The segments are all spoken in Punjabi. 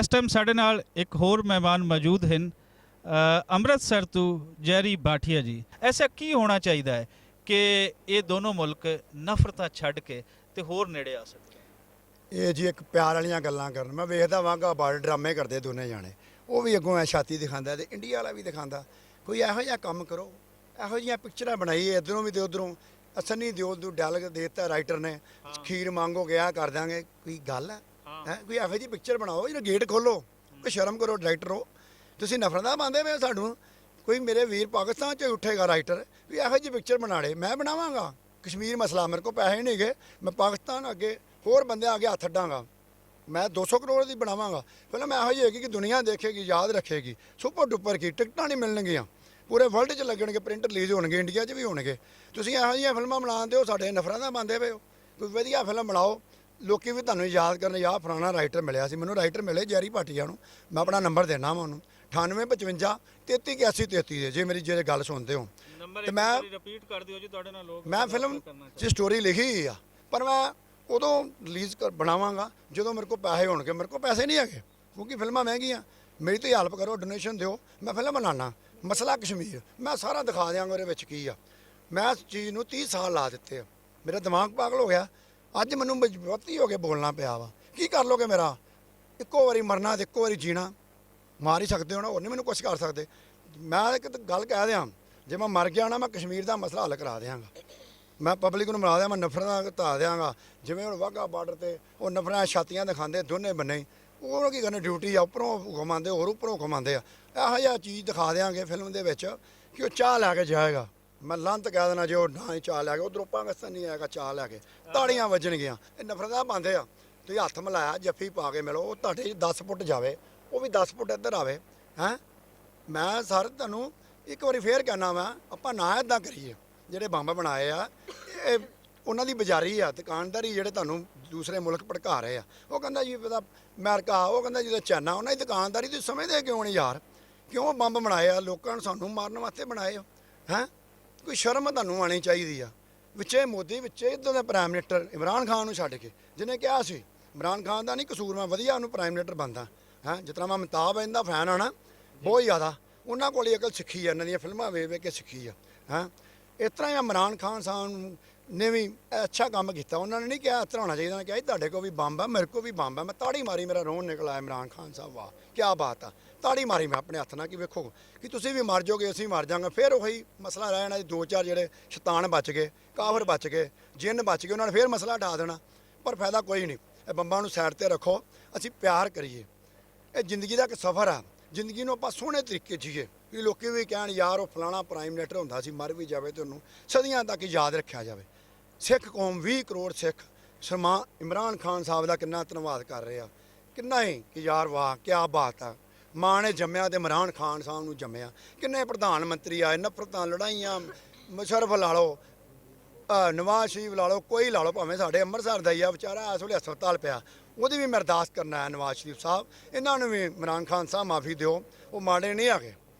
ਇਸ ਟਾਈਮ ਸਾਡੇ ਨਾਲ ਇੱਕ ਹੋਰ ਮਹਿਮਾਨ ਮੌਜੂਦ ਹਨ ਅੰਮ੍ਰਿਤਸਰ ਤੋਂ ਜੈਰੀ ਬਾਠੀਆ ਜੀ। ਐਸਾ ਕੀ ਹੋਣਾ ਚਾਹੀਦਾ ਹੈ ਕਿ ਇਹ ਦੋਨੋਂ ਮੁਲਕ ਨਫ਼ਰਤਾਂ ਛੱਡ ਕੇ ਤੇ ਹੋਰ ਨੇੜੇ ਆ ਸਕਣ? ਇਹ ਜੀ ਇੱਕ ਪਿਆਰ ਵਾਲੀਆਂ ਗੱਲਾਂ ਕਰਨ। ਮੈਂ ਵੇਖਦਾ ਵਾਂਗਾ ਬਾਰ ਡਰਾਮੇ ਕਰਦੇ ਦੋਨੇ ਜਾਣੇ, ਉਹ ਵੀ ਅੱਗੋਂ ਐ ਛਾਤੀ ਦਿਖਾਉਂਦਾ ਤੇ ਇੰਡੀਆ ਵਾਲਾ ਵੀ ਦਿਖਾਉਂਦਾ। ਕੋਈ ਇਹੋ ਜਿਹਾ ਕੰਮ ਕਰੋ, ਇਹੋ ਜਿਹੀਆਂ ਪਿਕਚਰਾਂ ਬਣਾਈਏ ਇੱਧਰੋਂ ਵੀ ਤੇ ਉੱਧਰੋਂ। ਸਨੀ ਦਿਓਲ ਨੂੰ ਡਾਇਲੌਗ ਦੇ ਦਿੱਤਾ ਰਾਈਟਰ ਨੇ, ਖੀਰ ਮੰਗੋ ਗਿਆ ਕਰ ਦਾਂਗੇ। ਕੋਈ ਗੱਲ ਹੈ? ਕੋਈ ਇਹੋ ਜਿਹੀ ਪਿਕਚਰ ਬਣਾਓ, ਜਿਹੜਾ ਗੇਟ ਖੋਲੋ, ਕੋਈ ਸ਼ਰਮ ਕਰੋ ਡਾਇਰੈਕਟਰ ਹੋ। ਤੁਸੀਂ ਨਫ਼ਰਤਾਂ ਪਾਉਂਦੇ ਪਏ ਸਾਨੂੰ। ਕੋਈ ਮੇਰੇ ਵੀਰ ਪਾਕਿਸਤਾਨ 'ਚ ਉੱਠੇਗਾ ਰਾਈਟਰ ਵੀ ਇਹੋ ਜਿਹੀ ਪਿਕਚਰ ਬਣਾ ਲੇ, ਮੈਂ ਬਣਾਵਾਂਗਾ। ਕਸ਼ਮੀਰ ਮਸਲਾ, ਮੇਰੇ ਕੋਲ ਪੈਸੇ ਨਹੀਂ ਗਏ, ਮੈਂ ਪਾਕਿਸਤਾਨ ਅੱਗੇ ਹੋਰ ਬੰਦਿਆਂ ਅੱਗੇ ਹੱਥ ਅੱਡਾਂਗਾ। ਮੈਂ 200 ਕਰੋੜ ਦੀ ਬਣਾਵਾਂਗਾ ਫਿਲਮ। ਇਹੋ ਜਿਹੀ ਹੋਏਗੀ ਕਿ ਦੁਨੀਆ ਦੇਖੇਗੀ, ਯਾਦ ਰੱਖੇਗੀ। ਸੁਪਰ ਡੁਪਰ ਕੀ ਟਿਕਟਾਂ ਨਹੀਂ ਮਿਲਣਗੀਆਂ, ਪੂਰੇ ਵਰਲਡ 'ਚ ਲੱਗਣਗੇ, ਪ੍ਰਿੰਟ ਰਿਲੀਜ਼ ਹੋਣਗੇ, ਇੰਡੀਆ 'ਚ ਵੀ ਹੋਣਗੇ। ਤੁਸੀਂ ਇਹੋ ਜਿਹੀਆਂ ਫਿਲਮਾਂ ਬਣਾਉਂਦੇ ਹੋ, ਸਾਡੇ ਨਫ਼ਰਤਾਂ ਪਾਉਂਦੇ ਪਏ ਹੋ। ਕੋਈ ਵਧੀਆ ਫਿਲਮ ਬਣਾਓ, ਲੋਕੀ ਵੀ ਤੁਹਾਨੂੰ ਯਾਦ ਕਰਨ। ਯਾਰ ਫਲਾਣਾ ਰਾਈਟਰ ਮਿਲਿਆ ਸੀ ਮੈਨੂੰ, ਰਾਈਟਰ ਮਿਲੇ ਜੈਰੀ ਭਾਟੀਆ ਨੂੰ। ਮੈਂ ਆਪਣਾ ਨੰਬਰ ਦੇਣਾ ਵਾ ਉਹਨੂੰ, 9855 33 81 33 ਦੇ, ਜੇ ਮੇਰੀ ਜੇ ਗੱਲ ਸੁਣਦੇ ਹੋ ਤੇ ਮੈਂ ਰਿਪੀਟ ਕਰ ਦਿਓ ਜੀ ਤੁਹਾਡੇ ਨਾਲ ਲੋਕ। ਮੈਂ ਫਿਲਮ 'ਚ ਸਟੋਰੀ ਲਿਖੀ ਹੋਈ ਆ, ਪਰ ਮੈਂ ਉਦੋਂ ਰਿਲੀਜ਼ ਬਣਾਵਾਂਗਾ ਜਦੋਂ ਮੇਰੇ ਕੋਲ ਪੈਸੇ ਹੋਣਗੇ। ਮੇਰੇ ਕੋਲ ਪੈਸੇ ਨਹੀਂ ਹੈਗੇ ਕਿਉਂਕਿ ਫਿਲਮਾਂ ਮਹਿੰਗੀਆਂ। ਮੇਰੀ ਤੋਂ ਹੈਲਪ ਕਰੋ, ਡੋਨੇਸ਼ਨ ਦਿਓ, ਮੈਂ ਫਿਲਮ ਬਣਾਉਣਾ। ਮਸਲਾ ਕਸ਼ਮੀਰ ਮੈਂ ਸਾਰਾ ਦਿਖਾ ਦਿਆਂਗਾ ਉਹਦੇ ਵਿੱਚ ਕੀ ਆ। ਮੈਂ ਇਸ ਚੀਜ਼ ਨੂੰ 30 ਸਾਲ ਲਾ ਦਿੱਤੇ ਆ, ਮੇਰਾ ਦਿਮਾਗ ਪਾਗਲ ਹੋ ਗਿਆ। ਅੱਜ ਮੈਨੂੰ ਮਜਬੂਰੀ ਹੋ ਕੇ ਬੋਲਣਾ ਪਿਆ ਵਾ। ਕੀ ਕਰ ਲੋਗੇ ਮੇਰਾ? ਇੱਕੋ ਵਾਰੀ ਮਰਨਾ ਤੇ ਇੱਕੋ ਵਾਰੀ ਜੀਣਾ। ਮਾਰ ਹੀ ਸਕਦੇ ਹੋ ਨਾ, ਹੋਰ ਨਹੀਂ ਮੈਨੂੰ ਕੁਛ ਕਰ ਸਕਦੇ। ਮੈਂ ਇੱਕ ਗੱਲ ਕਹਿ ਦਿਆਂ, ਜੇ ਮੈਂ ਮਰ ਗਿਆ ਨਾ, ਮੈਂ ਕਸ਼ਮੀਰ ਦਾ ਮਸਲਾ ਹੱਲ ਕਰਾ ਦਿਆਂਗਾ। ਮੈਂ ਪਬਲਿਕ ਨੂੰ ਮਿਲਾ ਦਿਆਂ, ਮੈਂ ਨਫ਼ਰਤਾਂ ਘਟਾ ਦਿਆਂਗਾ। ਜਿਵੇਂ ਹੁਣ ਵਾਹਗਾ ਬਾਰਡਰ 'ਤੇ ਉਹ ਨਫ਼ਰਤਾਂ ਛਾਤੀਆਂ ਦਿਖਾਉਂਦੇ ਦੋਨੇ ਬੰਨੇ ਹੀ, ਉਹ ਕੀ ਕਰਨੇ, ਡਿਊਟੀ ਆ, ਉੱਪਰੋਂ ਹੁਕਮ ਆਉਂਦੇ, ਹੋਰ ਉੱਪਰੋਂ ਹੁਕਮ ਆਉਂਦੇ ਆ। ਇਹੋ ਜਿਹਾ ਚੀਜ਼ ਦਿਖਾ ਦਿਆਂਗੇ ਫਿਲਮ ਦੇ ਵਿੱਚ ਕਿ ਉਹ ਚਾਹ ਲੈ ਕੇ ਜਾਏਗਾ। ਮੈਂ ਲੰਤ ਕਹਿ ਦੇਣਾ ਜੇ ਉਹ ਨਾ ਹੀ ਚਾਹ ਲੈ ਕੇ, ਉੱਧਰੋਂ ਪਾਕਿਸਤਾਨ ਨਹੀਂ ਆਏਗਾ ਚਾਹ ਲੈ ਕੇ, ਤਾੜੀਆਂ ਵੱਜਣਗੀਆਂ। ਇਹ ਨਫ਼ਰਤਾਂ ਪਾਉਂਦੇ ਆ। ਤੁਸੀਂ ਹੱਥ ਮਿਲਾਇਆ, ਜੱਫੀ ਪਾ ਕੇ ਮਿਲੋ, ਉਹ ਤੁਹਾਡੇ 10 ਫੁੱਟ ਜਾਵੇ, ਉਹ ਵੀ 10 ਫੁੱਟ ਇੱਧਰ ਆਵੇ। ਹੈਂ, ਮੈਂ ਸਰ ਤੁਹਾਨੂੰ ਇੱਕ ਵਾਰੀ ਫੇਰ ਕਹਿਣਾ ਵਾ, ਆਪਾਂ ਨਾ ਇੱਦਾਂ ਕਰੀਏ। ਜਿਹੜੇ ਬੰਬ ਬਣਾਏ ਆ ਇਹ ਉਹਨਾਂ ਦੀ ਬਜ਼ਾਰੀ ਆ, ਦੁਕਾਨਦਾਰੀ, ਜਿਹੜੇ ਤੁਹਾਨੂੰ ਦੂਸਰੇ ਮੁਲਕ ਭੜਕਾ ਰਹੇ ਆ। ਉਹ ਕਹਿੰਦਾ ਜੀ ਪਤਾ ਅਮਰੀਕਾ, ਉਹ ਕਹਿੰਦਾ ਜਦੋਂ ਚਾਈਨਾ, ਉਹਨਾਂ ਦੀ ਦੁਕਾਨਦਾਰੀ ਤੁਸੀਂ ਸਮਝਦੇ ਕਿਉਂ ਨਹੀਂ ਯਾਰ? ਕਿਉਂ ਬੰਬ ਬਣਾਏ ਆ? ਲੋਕਾਂ ਨੂੰ ਸਾਨੂੰ ਮਾਰਨ ਵਾਸਤੇ ਬਣਾਏ ਆ। ਹੈਂ, ਕੋਈ ਸ਼ਰਮ ਤੁਹਾਨੂੰ ਆਉਣੀ ਚਾਹੀਦੀ ਆ। ਵਿੱਚੇ ਮੋਦੀ, ਵਿੱਚੇ ਇੱਦਾਂ ਦਾ ਪ੍ਰਾਈਮ ਮਿਨਿਸਟਰ ਇਮਰਾਨ ਖਾਨ ਨੂੰ ਛੱਡ ਕੇ, ਜਿਹਨੇ ਕਿਹਾ ਸੀ ਇਮਰਾਨ ਖਾਨ ਦਾ ਨਹੀਂ ਕਸੂਰ, ਮੈਂ ਵਧੀਆ ਉਹਨੂੰ ਪ੍ਰਾਈਮ ਮਿਨਿਸਟਰ ਬਣਦਾ। ਹੈਂ, ਜਿਸ ਤਰ੍ਹਾਂ ਮੈਂ ਅਮਿਤਾਭ ਇਹਦਾ ਫੈਨ ਆ ਨਾ ਬਹੁਤ ਜ਼ਿਆਦਾ, ਉਹਨਾਂ ਕੋਲ ਹੀ ਅਕਲ ਸਿੱਖੀ ਆ, ਇਹਨਾਂ ਦੀਆਂ ਫਿਲਮਾਂ ਵੇਖ ਵੇਖ ਕੇ ਸਿੱਖੀ ਆ। ਹੈਂ, ਇਸ ਤਰ੍ਹਾਂ ਹੀ ਇਮਰਾਨ ਖਾਨ ਸਾਹਿਬ ਨੇ ਵੀ ਅੱਛਾ ਕੰਮ ਕੀਤਾ। ਉਹਨਾਂ ਨੇ ਨਹੀਂ ਕਿਹਾ ਇਸ ਤਰ੍ਹਾਂ ਹੋਣਾ ਚਾਹੀਦਾ, ਉਹਨਾਂ ਕਿਹਾ ਤੁਹਾਡੇ ਕੋਲ ਵੀ ਬੰਬ ਆ, ਮੇਰੇ ਕੋਲ ਵੀ ਬੰਬ ਆ। ਮੈਂ ਤਾੜੀ ਮਾਰੀ, ਮੇਰਾ ਰੋਣ ਨਿਕਲ ਆਇਆ। ਇਮਰਾਨ ਖਾਨ ਸਾਹਿਬ ਵਾਹ ਕਿਆ ਬਾਤ ਆ, ਤਾੜੀ ਮਾਰੀ ਮੈਂ ਆਪਣੇ ਹੱਥ ਨਾਲ ਕਿ ਵੇਖੋ ਕਿ ਤੁਸੀਂ ਵੀ ਮਰ ਜਾਓਗੇ, ਅਸੀਂ ਮਰ ਜਾਵਾਂਗੇ। ਫਿਰ ਉਹੀ ਮਸਲਾ ਰਹਿ ਜਾਣਾ। 2-4 ਜਿਹੜੇ ਸ਼ੈਤਾਨ ਬਚ ਗਏ, ਕਾਫਰ ਬਚ ਗਏ, ਜਿੰਨ ਬਚ ਗਏ, ਉਹਨਾਂ ਨੇ ਫਿਰ ਮਸਲਾ ਢਾ ਦੇਣਾ। ਪਰ ਫਾਇਦਾ ਕੋਈ ਨਹੀਂ। ਇਹ ਬੰਬਾਂ ਨੂੰ ਸਾਈਡ 'ਤੇ ਰੱਖੋ, ਅਸੀਂ ਪਿਆਰ ਕਰੀਏ। ਇਹ ਜ਼ਿੰਦਗੀ ਦਾ ਇੱਕ ਸਫ਼ਰ ਆ, ਜ਼ਿੰਦਗੀ ਨੂੰ ਆਪਾਂ ਸੋਹਣੇ ਤਰੀਕੇ ਜੀਏ। ਕਿ ਲੋਕੀ ਵੀ ਕਹਿਣ ਯਾਰ ਉਹ ਫਲਾਣਾ ਪ੍ਰਾਈਮ ਮਿਨਿਸਟਰ ਹੁੰਦਾ ਸੀ, ਮਰ ਵੀ ਜਾਵੇ ਤੇ ਉਹਨੂੰ ਸਦੀਆਂ ਤੱਕ ਯਾਦ ਰੱਖਿਆ ਜਾਵੇ। ਸਿੱਖ ਕੌਮ 20 ਕਰੋੜ ਸਿੱਖ ਸਮਾਂ ਇਮਰਾਨ ਖਾਨ ਸਾਹਿਬ ਦਾ ਕਿੰਨਾ ਧੰਨਵਾਦ ਕਰ ਰਹੇ ਆ, ਕਿੰਨਾ ਹੀ ਕਿ ਯਾਰ ਵਾਹ ਕਿਆ ਬਾਤ ਆ। ਮਾਂ ਨੇ ਜੰਮਿਆ ਤੇ ਇਮਰਾਨ ਖਾਨ ਸਾਹਿਬ ਨੂੰ ਜੰਮਿਆ। ਕਿੰਨੇ ਪ੍ਰਧਾਨ ਮੰਤਰੀ ਆਏ, ਨਫ਼ਰਤਾਂ, ਲੜਾਈਆਂ, ਮੁਸ਼ਰਫ ਲਾ ਲਓ, ਨਵਾਜ਼ ਸ਼ਰੀਫ ਲਾ ਲਓ, ਕੋਈ ਲਾ ਲਓ, ਭਾਵੇਂ ਸਾਡੇ ਅੰਮ੍ਰਿਤਸਰ ਦਾ ਹੀ ਆ ਵਿਚਾਰਾ, ਇਸ ਵੇਲੇ ਹਸਪਤਾਲ ਪਿਆ, ਉਹਦੀ ਵੀ ਮੈਂ ਅਰਦਾਸ ਕਰਨਾ ਹੈ ਨਵਾਜ਼ ਸ਼ਰੀਫ ਸਾਹਿਬ। ਇਹਨਾਂ ਨੂੰ ਵੀ ਇਮਰਾਨ ਖਾਨ ਸਾਹਿਬ ਮਾਫੀ ਦਿਓ, ਉਹ ਮਾੜੇ ਨਹੀਂ ਹੈਗੇ।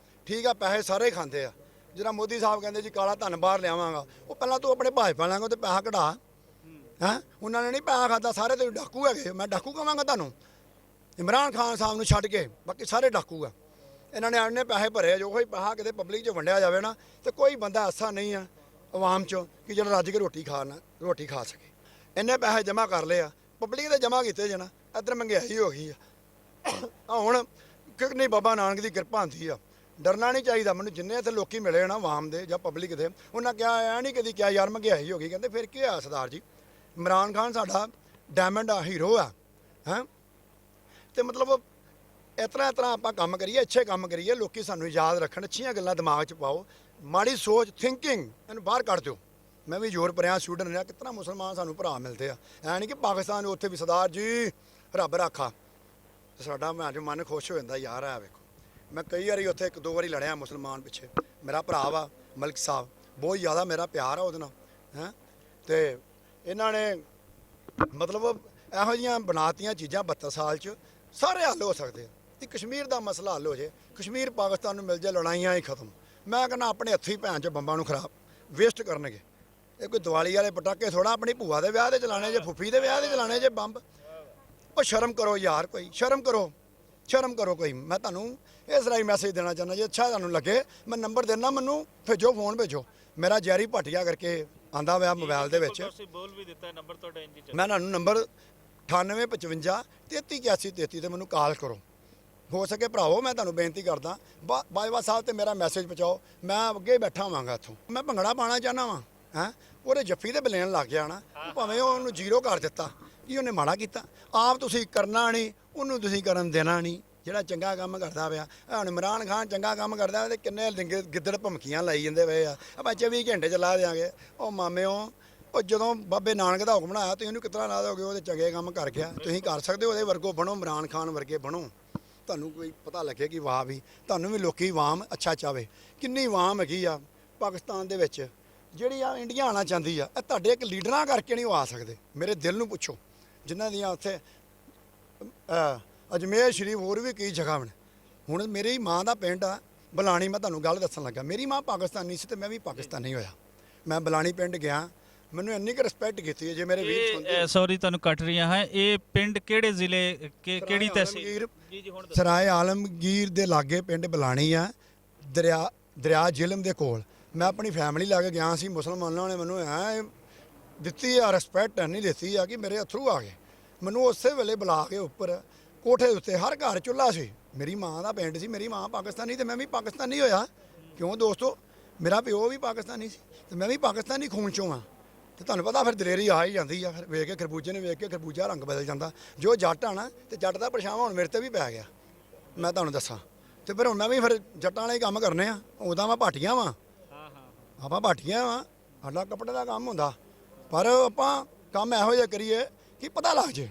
ਠੀਕ ਆ, ਪੈਸੇ ਸਾਰੇ ਖਾਂਦੇ ਆ। ਜਿਹੜਾ ਮੋਦੀ ਸਾਹਿਬ ਕਹਿੰਦੇ ਜੀ ਕਾਲਾ ਧਨ ਬਾਹਰ ਲਿਆਵਾਂਗਾ, ਉਹ ਪਹਿਲਾਂ ਤੂੰ ਆਪਣੇ ਭਾਜਪਾ ਲਾਂਗਾ ਤੇ ਪੈਸਾ ਕਢਾ। ਹੈਂ, ਉਹਨਾਂ ਨੇ ਨਹੀਂ ਪੈਸਾ ਖਾਦਾ, ਸਾਰੇ ਤੇ ਡਾਕੂ ਹੈਗੇ। ਮੈਂ ਡਾਕੂ ਕਹਾਂਗਾ ਤੁਹਾਨੂੰ? ਇਮਰਾਨ ਖਾਨ ਸਾਹਿਬ ਨੂੰ ਛੱਡ ਕੇ ਬਾਕੀ ਸਾਰੇ ਡਾਕੂ ਆ। ਇਹਨਾਂ ਨੇ ਇੰਨੇ ਪੈਸੇ ਭਰੇ, ਜੋ ਕੋਈ ਪੈਸਾ ਕਿਤੇ ਪਬਲਿਕ 'ਚ ਵੰਡਿਆ ਜਾਵੇ ਨਾ, ਤੇ ਕੋਈ ਬੰਦਾ ਐਸਾ ਨਹੀਂ ਆ ਆਵਾਮ 'ਚ ਕਿ ਜਿਹੜਾ ਰੱਜ ਕੇ ਰੋਟੀ ਖਾ ਸਕੇ। ਇੰਨੇ ਪੈਸੇ ਜਮ੍ਹਾਂ ਕਰ ਲਏ ਆ, ਪਬਲਿਕ ਦੇ ਜਮ੍ਹਾਂ ਕੀਤੇ ਜਾਣਾ। ਇੱਧਰ ਮਹਿੰਗਾਈ ਹੋ ਗਈ ਆ ਹੁਣ ਕਿ ਨਹੀਂ, ਬਾਬਾ ਨਾਨਕ ਦੀ ਕਿਰਪਾ ਹੁੰਦੀ ਆ। ਡਰਨਾ ਨਹੀਂ ਚਾਹੀਦਾ। ਮੈਨੂੰ ਜਿੰਨੇ ਇੱਥੇ ਲੋਕੀ ਮਿਲੇ ਨਾ ਆਵਾਮ ਦੇ ਜਾਂ ਪਬਲਿਕ ਦੇ, ਉਹਨਾਂ ਕਿਹਾ ਐ ਨਹੀਂ ਕਦੀ ਕਿਹਾ ਯਾਰ ਮਹਿੰਗਾਈ ਹੋ ਗਈ। ਕਹਿੰਦੇ ਫਿਰ ਕੀ ਹੋਇਆ ਸਰਦਾਰ ਜੀ, ਇਮਰਾਨ ਖਾਨ ਸਾਡਾ ਡਾਇਮੰਡ ਆ, ਹੀਰੋ ਆ। ਹੈਂ, ਤੇ ਮਤਲਬ ਇਸ ਤਰ੍ਹਾਂ ਆਪਾਂ ਕੰਮ ਕਰੀਏ, ਅੱਛੇ ਕੰਮ ਕਰੀਏ, ਲੋਕੀ ਸਾਨੂੰ ਯਾਦ ਰੱਖਣ, ਅੱਛੀਆਂ ਗੱਲਾਂ ਦਿਮਾਗ 'ਚ ਪਾਓ। ਮਾੜੀ ਸੋਚ, ਥਿੰਕਿੰਗ ਇਹਨੂੰ ਬਾਹਰ ਕੱਢ ਦਿਓ। ਮੈਂ ਵੀ ਯੂਰਪ ਰਿਹਾ, ਸਵੀਡਨ ਰਿਹਾ, ਕਿਤਨਾ ਮੁਸਲਮਾਨ ਸਾਨੂੰ ਭਰਾ ਮਿਲਦੇ ਆ। ਐ ਨਹੀਂ ਕਿ ਪਾਕਿਸਤਾਨ ਉੱਥੇ ਵੀ ਸਰਦਾਰ ਜੀ ਰੱਬ ਰਾਖਾ, ਤੇ ਸਾਡਾ ਮੈਂ ਅੱਜ ਮਨ ਖੁਸ਼ ਹੋ ਜਾਂਦਾ ਯਾਰ। ਆ ਵੇਖੋ, ਮੈਂ ਕਈ ਵਾਰੀ ਉੱਥੇ 1-2 ਵਾਰੀ ਲੜਿਆ ਮੁਸਲਮਾਨ ਪਿੱਛੇ। ਮੇਰਾ ਭਰਾ ਵਾ ਮਲਿਕ ਸਾਹਿਬ, ਬਹੁਤ ਜ਼ਿਆਦਾ ਮੇਰਾ ਪਿਆਰ ਆ ਉਹਦੇ ਨਾਲ। ਹੈਂ, ਤੇ ਇਹਨਾਂ ਨੇ ਮਤਲਬ ਇਹੋ ਜਿਹੀਆਂ ਬਣਾਤੀਆਂ ਚੀਜ਼ਾਂ 72 ਸਾਲ 'ਚ, ਸਾਰੇ ਹੱਲ ਹੋ ਸਕਦੇ ਆ। ਇਹ ਕਸ਼ਮੀਰ ਦਾ ਮਸਲਾ ਹੱਲ ਹੋ ਜੇ, ਕਸ਼ਮੀਰ ਪਾਕਿਸਤਾਨ ਨੂੰ ਮਿਲ ਜਾਏ, ਲੜਾਈਆਂ ਹੀ ਖਤਮ। ਮੈਂ ਕਹਿੰਦਾ ਆਪਣੇ ਹੱਥੀਂ ਭੈਣ 'ਚ ਬੰਬਾਂ ਨੂੰ ਖਰਾਬ ਵੇਸਟ ਕਰਨਗੇ। ਇਹ ਕੋਈ ਦੀਵਾਲੀ ਵਾਲੇ ਪਟਾਕੇ ਥੋੜਾ ਆਪਣੀ ਭੂਆ ਦੇ ਵਿਆਹ 'ਤੇ ਚਲਾਣੇ ਜੇ, ਫੁੱਫੀ ਦੇ ਵਿਆਹ 'ਤੇ ਚਲਾਣੇ ਜੇ ਬੰਬ। ਉਹ ਸ਼ਰਮ ਕਰੋ ਯਾਰ, ਕੋਈ ਸ਼ਰਮ ਕਰੋ। ਸ਼ਰਮ ਕਰੋ ਕੋਈ। ਮੈਂ ਤੁਹਾਨੂੰ ਇਸ ਰਾਹੀਂ ਮੈਸੇਜ ਦੇਣਾ ਚਾਹੁੰਦਾ, ਜੇ ਅੱਛਾ ਤੁਹਾਨੂੰ ਲੱਗੇ ਮੈਂ ਨੰਬਰ ਦੇਣਾ, ਮੈਨੂੰ ਭੇਜੋ, ਫੋਨ ਭੇਜੋ। ਮੇਰਾ ਜੈਰੀ ਭਾਟੀਆ ਕਰਕੇ ਆਂਦਾ ਹੋਇਆ ਮੋਬਾਈਲ ਦੇ ਵਿੱਚ। ਤੁਸੀਂ ਬੋਲ ਵੀ ਦਿੱਤਾ ਨੰਬਰ ਤੁਹਾਡਾ ਇੰਜ ਹੀ ਮੈਂ ਤੁਹਾਨੂੰ ਨੰਬਰ 9855 338133 ਤੇ ਮੈਨੂੰ ਕਾਲ ਕਰੋ। ਹੋ ਸਕੇ ਭਰਾਵੋ, ਮੈਂ ਤੁਹਾਨੂੰ ਬੇਨਤੀ ਕਰਦਾ, ਬਾਜਵਾ ਸਾਹਿਬ ਤੇ ਮੇਰਾ ਮੈਸੇਜ ਪਹੁੰਚਾਓ। ਮੈਂ ਅੱਗੇ ਬੈਠਾ ਹੋਵਾਂਗਾ ਇੱਥੋਂ। ਮੈਂ ਭੰਗੜਾ ਪਾਉਣਾ ਚਾਹੁੰਦਾ ਵਾਂ ਹੈ, ਉਹਦੇ ਜੱਫੀ ਤੇ ਬਲੇਨ ਲੱਗ ਗਿਆ ਨਾ, ਭਾਵੇਂ ਉਹਨੂੰ ਜ਼ੀਰੋ ਕਰ ਦਿੱਤਾ, ਕੀ ਉਹਨੇ ਮਾੜਾ ਕੀਤਾ? ਆਪ ਤੁਸੀਂ ਕਰਨਾ ਨਹੀਂ, ਉਹਨੂੰ ਤੁਸੀਂ ਕਰਨ ਦੇਣਾ ਨਹੀਂ। ਜਿਹੜਾ ਚੰਗਾ ਕੰਮ ਕਰਦਾ ਪਿਆ, ਹੁਣ ਇਮਰਾਨ ਖਾਨ ਚੰਗਾ ਕੰਮ ਕਰਦਾ ਤੇ ਕਿੰਨੇ ਗਿੱਦੜ ਭਮਕੀਆਂ ਲਾਈ ਜਾਂਦੇ ਪਏ ਆ, ਆਪਾਂ 24 ਘੰਟੇ ਚ ਲਾ ਦਿਆਂਗੇ। ਉਹ ਮਾਮਿਓ, ਉਹ ਜਦੋਂ ਬਾਬੇ ਨਾਨਕ ਦਾ ਹੁਕਮ ਬਣਾਇਆ ਤੁਸੀਂ ਉਹਨੂੰ ਕਿਤਨਾ ਲਾ ਦੋਗੇ? ਉਹਦੇ ਚੰਗੇ ਕੰਮ ਕਰ ਗਿਆ, ਤੁਸੀਂ ਕਰ ਸਕਦੇ ਹੋ, ਉਹਦੇ ਵਰਗੋ ਬਣੋ, ਇਮਰਾਨ ਖਾਨ ਵਰਗੇ ਬਣੋ। ਤੁਹਾਨੂੰ ਕੋਈ ਪਤਾ ਲੱਗੇ ਕਿ ਵਾਹ ਵੀ ਤੁਹਾਨੂੰ ਵੀ ਲੋਕੀ ਵਾਮ ਅੱਛਾ ਚਾਵੇ। ਕਿੰਨੀ ਵਾਮ ਹੈਗੀ ਆ ਪਾਕਿਸਤਾਨ ਦੇ ਵਿੱਚ, ਜਿਹੜੀ ਆ ਇੰਡੀਆ ਆਉਣਾ ਚਾਹੁੰਦੀ ਆ। ਇਹ ਤੁਹਾਡੇ ਇੱਕ ਲੀਡਰਾਂ ਕਰਕੇ ਨਹੀਂ ਉਹ ਆ ਸਕਦੇ। ਮੇਰੇ ਦਿਲ ਨੂੰ ਪੁੱਛੋ, ਜਿਨ੍ਹਾਂ ਦੀਆਂ ਉੱਥੇ ਅਜਮੇਰ ਸ਼ਰੀਫ ਹੋਰ ਵੀ ਕਈ ਜਗ੍ਹਾ ਨੇ। ਹੁਣ ਮੇਰੀ ਮਾਂ ਦਾ ਪਿੰਡ ਆ ਬਲਾਣੀ, ਮੈਂ ਤੁਹਾਨੂੰ ਗੱਲ ਦੱਸਣ ਲੱਗਾ। ਮੇਰੀ ਮਾਂ ਪਾਕਿਸਤਾਨੀ ਸੀ ਤੇ ਮੈਂ ਵੀ ਪਾਕਿਸਤਾਨੀ ਹੋਇਆ। ਮੈਂ ਬਲਾਣੀ ਪਿੰਡ ਗਿਆ, ਮੈਨੂੰ ਇੰਨੀ ਕੁ ਰਿਸਪੈਕਟ ਕੀਤੀ ਹੈ। ਜੇ ਮੇਰੇ ਵੀਰ ਸੁਣਦੇ, ਸੌਰੀ ਤੁਹਾਨੂੰ ਕੱਟ ਰਹੀਆਂ ਹਾਂ, ਇਹ ਪਿੰਡ ਕਿਹੜੇ ਜ਼ਿਲ੍ਹੇ ਕਿਹੜੀ ਤਹਿਸੀਲ? ਜੀ ਜੀ ਹੁਣ ਸਰਾਏ ਆਲਮਗੀਰ ਦੇ ਲਾਗੇ ਪਿੰਡ ਬਲਾਣੀ ਆ, ਦਰਿਆ ਜ਼ਿਲਮ ਦੇ ਕੋਲ। ਮੈਂ ਆਪਣੀ ਫੈਮਿਲੀ ਲਾ ਕੇ ਗਿਆ ਸੀ, ਮੁਸਲਮਾਨਾਂ ਨੇ ਮੈਨੂੰ ਐ ਦਿੱਤੀ ਆ ਰਿਸਪੈਕਟ, ਨਹੀਂ ਦਿੱਤੀ ਆ ਕਿ ਮੇਰੇ ਅਥਰੂ ਆ ਗਏ। ਮੈਨੂੰ ਉਸੇ ਵੇਲੇ ਬੁਲਾ ਕੇ ਉੱਪਰ ਕੋਠੇ ਉੱਤੇ, ਹਰ ਘਰ ਚੁੱਲ੍ਹਾ ਸੀ। ਮੇਰੀ ਮਾਂ ਦਾ ਪਿੰਡ ਸੀ, ਮੇਰੀ ਮਾਂ ਪਾਕਿਸਤਾਨੀ ਤੇ ਮੈਂ ਵੀ ਪਾਕਿਸਤਾਨੀ ਹੋਇਆ। ਕਿਉਂ ਦੋਸਤੋ, ਮੇਰਾ ਪਿਓ ਵੀ ਪਾਕਿਸਤਾਨੀ ਸੀ ਤੇ ਮੈਂ ਵੀ ਪਾਕਿਸਤਾਨੀ ਖੂਨ ਚੋਂ ਆ। ਤੇ ਤੁਹਾਨੂੰ ਪਤਾ ਫਿਰ ਦਲੇਰੀ ਆ ਹੀ ਜਾਂਦੀ ਆ। ਫਿਰ ਵੇਖ ਕੇ ਖਰਬੂਜੇ ਨੇ ਵੇਖ ਕੇ ਖਰਬੂਜਾ ਰੰਗ ਬਦਲ ਜਾਂਦਾ। ਜੋ ਜੱਟ ਆ ਨਾ, ਤੇ ਜੱਟ ਦਾ ਪਰਛਾਵਾਂ ਹੁਣ ਮੇਰੇ ਤੇ ਵੀ ਪੈ ਗਿਆ, ਮੈਂ ਤੁਹਾਨੂੰ ਦੱਸਾਂ। ਤੇ ਫਿਰ ਹੁਣ ਮੈਂ ਵੀ ਫਿਰ ਜੱਟਾਂ ਵਾਲੇ ਕੰਮ ਕਰਨੇ ਆ। ਉਦਾਂ ਮੈਂ ਭਾਟੀਆਂ ਵਾਂ, ਆਪਾਂ ਭਾਟੀਆਂ ਵਾਂ, ਸਾਡਾ ਕੱਪੜੇ ਦਾ ਕੰਮ ਹੁੰਦਾ, ਪਰ ਆਪਾਂ ਕੰਮ ਇਹੋ ਜਿਹਾ ਕਰੀਏ ਕਿ ਪਤਾ ਲੱਗ ਜੇ।